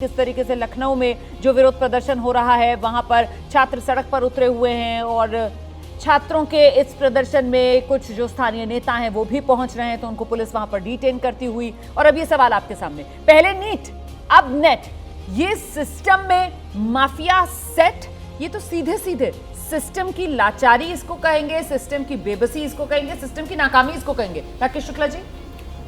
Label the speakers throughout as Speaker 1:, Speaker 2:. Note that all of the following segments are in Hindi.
Speaker 1: किस तरीके से लखनऊ में जो विरोध प्रदर्शन हो रहा है वहां पर छात्र सड़क पर उतरे हुए हैं और छात्रों के इस प्रदर्शन में कुछ जो स्थानीय नेता हैं वो भी पहुंच रहे हैं, तो उनको पुलिस वहां पर डिटेन करती हुई। और अब ये सवाल आपके सामने, पहले नीट अब नेट, ये सिस्टम में माफिया सेट, ये तो सीधे सीधे सिस्टम की लाचारी इसको कहेंगे, सिस्टम की बेबसी इसको कहेंगे, सिस्टम की नाकामी इसको कहेंगे। राकेश शुक्ला जी,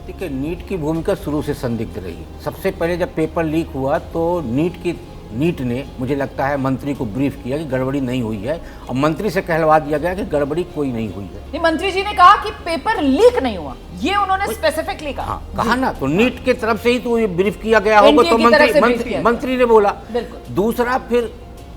Speaker 2: देखिए, नीट की भूमिका शुरू से संदिग्ध रही। सबसे पहले जब पेपर लीक हुआ तो नीट ने मुझे लगता है मंत्री को ब्रीफ किया कि गड़बड़ी नहीं हुई है, और मंत्री से कहलवा दिया गया कि गड़बड़ी कोई नहीं हुई है।
Speaker 1: नहीं, मंत्री जी ने कहा कि पेपर लीक नहीं हुआ, ये उन्होंने स्पेसिफिकली कहा।
Speaker 2: हाँ, कहा ना, तो नीट के तरफ से ही तो ये ब्रीफ किया गया होगा, तो मंत्री ने बोला। दूसरा, फिर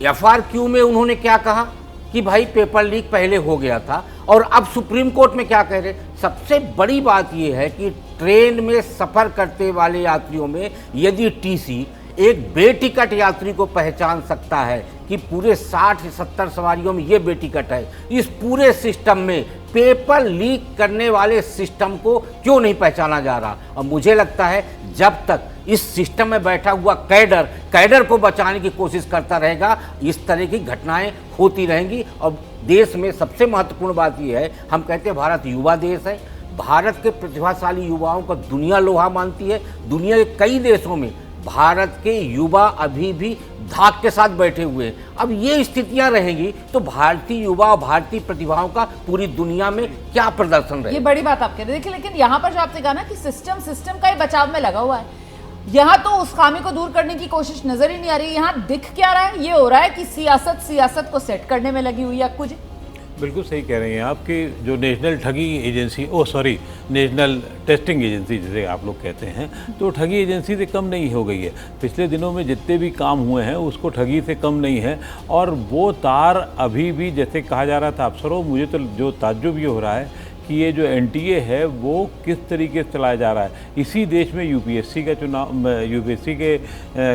Speaker 2: FRQ में उन्होंने क्या कहा कि भाई पेपर लीक पहले हो गया था, और अब सुप्रीम कोर्ट में क्या कह रहे। सबसे बड़ी बात यह है कि ट्रेन में सफर करते वाले यात्रियों में यदि टीसी एक बेटिकट यात्री को पहचान सकता है कि पूरे 60-70 सवारियों में ये बेटिकट है, इस पूरे सिस्टम में पेपर लीक करने वाले सिस्टम को क्यों नहीं पहचाना जा रहा। और मुझे लगता है जब तक इस सिस्टम में बैठा हुआ कैडर को बचाने की कोशिश करता रहेगा, इस तरह की घटनाएं होती रहेंगी। और देश में सबसे महत्वपूर्ण बात यह है, हम कहते हैं भारत युवा देश है, भारत के प्रतिभाशाली युवाओं को दुनिया लोहा मानती है। दुनिया के कई देशों में भारत के युवा अभी भी धाक के साथ बैठे हुए हैं। अब ये स्थितियां रहेंगी तो भारतीय युवा और भारतीय प्रतिभाओं का पूरी दुनिया में क्या प्रदर्शन रहेगा।
Speaker 1: ये बड़ी बात आप कह रहे हैं। देखिए, लेकिन यहाँ पर जो आपने कहा ना कि सिस्टम का ही बचाव में लगा हुआ है, यहाँ तो उस खामी को दूर करने की कोशिश नजर ही नहीं आ रही। यहाँ दिख क्या रहा है, ये हो रहा है कि सियासत को सेट करने में लगी हुई है। अक्कू जी,
Speaker 3: बिल्कुल सही कह रहे हैं आप कि जो नेशनल ठगी एजेंसी, नेशनल टेस्टिंग एजेंसी जिसे आप लोग कहते हैं, तो ठगी एजेंसी से कम नहीं हो गई है। पिछले दिनों में जितने भी काम हुए हैं उसको ठगी से कम नहीं है। और वो तार अभी भी, जैसे कहा जा रहा था अफसरों, मुझे तो जो ताज्जुब ये हो रहा है कि ये जो NTA है वो किस तरीके से चलाया जा रहा है। इसी देश में UPSC का चुनाव, UPSC के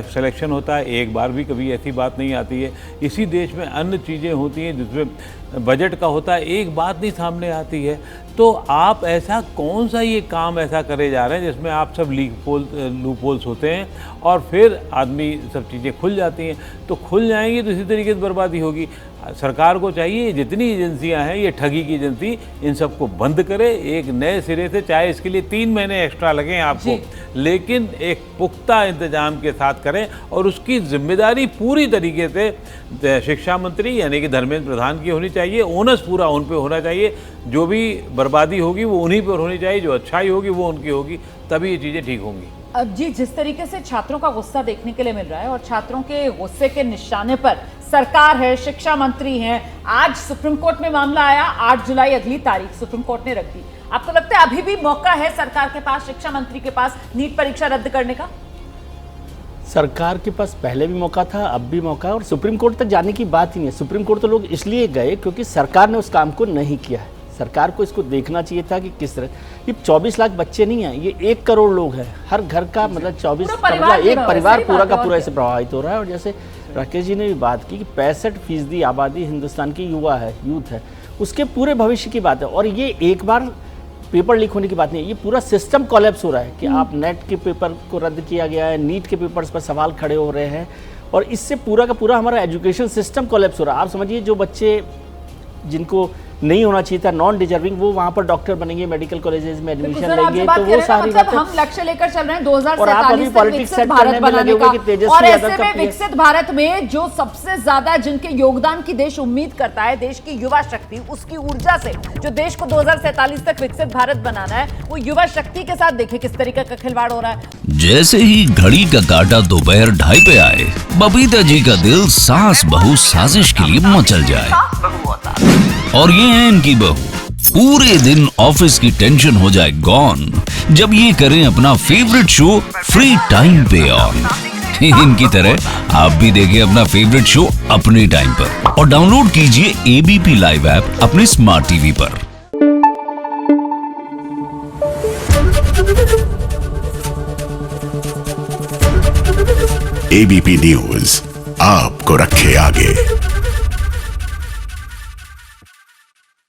Speaker 3: सिलेक्शन होता है, एक बार भी कभी ऐसी बात नहीं आती है। इसी देश में अन्य चीज़ें होती हैं जिसमें बजट का होता है, एक बात नहीं सामने आती है। तो आप ऐसा कौन सा ये काम ऐसा करे जा रहे हैं जिसमें आप सब लूप होल्स होते हैं और फिर आदमी सब चीज़ें खुल जाती हैं। तो खुल जाएंगी तो इसी तरीके से बर्बादी होगी। सरकार को चाहिए जितनी एजेंसियां हैं, ये ठगी की एजेंसी, इन सबको बंद करे एक नए सिरे से, चाहे इसके लिए 3 महीने एक्स्ट्रा लगें आपको, लेकिन एक पुख्ता इंतजाम के साथ करें। और उसकी जिम्मेदारी पूरी तरीके से शिक्षा मंत्री यानी कि धर्मेंद्र प्रधान की होनी चाहिए। ओनस पूरा उन पे होना चाहिए। जो भी बर्बादी होगी वो उन्हीं पर होनी चाहिए, जो अच्छाई होगी वो उनकी होगी, तभी ये चीज़ें ठीक होंगी।
Speaker 1: अब जी, जिस तरीके से छात्रों का गुस्सा देखने के लिए मिल रहा है और छात्रों के गुस्से के निशाने पर सरकार है, शिक्षा मंत्री हैं, आज सुप्रीम कोर्ट में मामला आया, 8 जुलाई अगली तारीख सुप्रीम कोर्ट ने रख दी। आपको लगता है अभी भी मौका है सरकार के पास, शिक्षा मंत्री के पास नीट परीक्षा रद्द करने का?
Speaker 4: सरकार के पास पहले भी मौका था, अब भी मौका है, और सुप्रीम कोर्ट तक जाने की बात ही नहीं है। सुप्रीम कोर्ट तो लोग इसलिए गए क्योंकि सरकार ने उस काम को नहीं किया है। सरकार को इसको देखना चाहिए था कि किस तरह, ये 24 लाख बच्चे नहीं हैं, ये 1 करोड़ लोग हैं। हर घर का मतलब 24 एक परिवार पूरा का पूरा इससे प्रभावित हो रहा है। और जैसे राकेश जी ने भी बात की कि 65% आबादी हिंदुस्तान की यूथ है, उसके पूरे भविष्य की बात है। और ये एक बार पेपर लीक होने की बात नहीं है, ये पूरा सिस्टम कोलैप्स हो रहा है कि आप नेट के पेपर को रद्द किया गया है, नीट के पेपर्स पर सवाल खड़े हो रहे हैं, और इससे पूरा का पूरा हमारा एजुकेशन सिस्टम कोलैप्स हो रहा है। आप समझिए, जो बच्चे जिनको नहीं होना चाहिए था, नॉन डिजर्विंग, वो वहाँ पर डॉक्टर बनेंगे, मेडिकल कॉलेजेस में एडमिशन लेंगे, तो वो सारी बातें
Speaker 1: हम लक्ष्य लेकर चल रहे हैं 2047
Speaker 4: और आप अभी पॉलिटिक्स सेट करने में लगे हुए कि तेजस्वी
Speaker 1: और
Speaker 4: यादव
Speaker 1: ऐसे
Speaker 4: का
Speaker 1: में विकसित भारत में जो सबसे ज्यादा जिनके योगदान की देश उम्मीद करता है, देश की युवा शक्ति, उसकी ऊर्जा से जो देश को 2047 तक विकसित भारत बनाना है, वो युवा शक्ति के साथ देखिए किस तरीके का खिलवाड़ हो रहा है।
Speaker 5: जैसे ही घड़ी का काटा दोपहर 2:30 पे आए, बबीता जी का दिल सास बहू साजिश के लिए मचल जाए। और ये है इनकी बहू, पूरे दिन ऑफिस की टेंशन हो जाए गॉन जब ये करें अपना फेवरेट शो फ्री टाइम पे ऑन। इनकी तरह आप भी देखिए अपना फेवरेट शो अपने टाइम पर और डाउनलोड कीजिए ABP लाइव ऐप अपने स्मार्ट टीवी पर।
Speaker 6: ABP न्यूज आपको रखे आगे।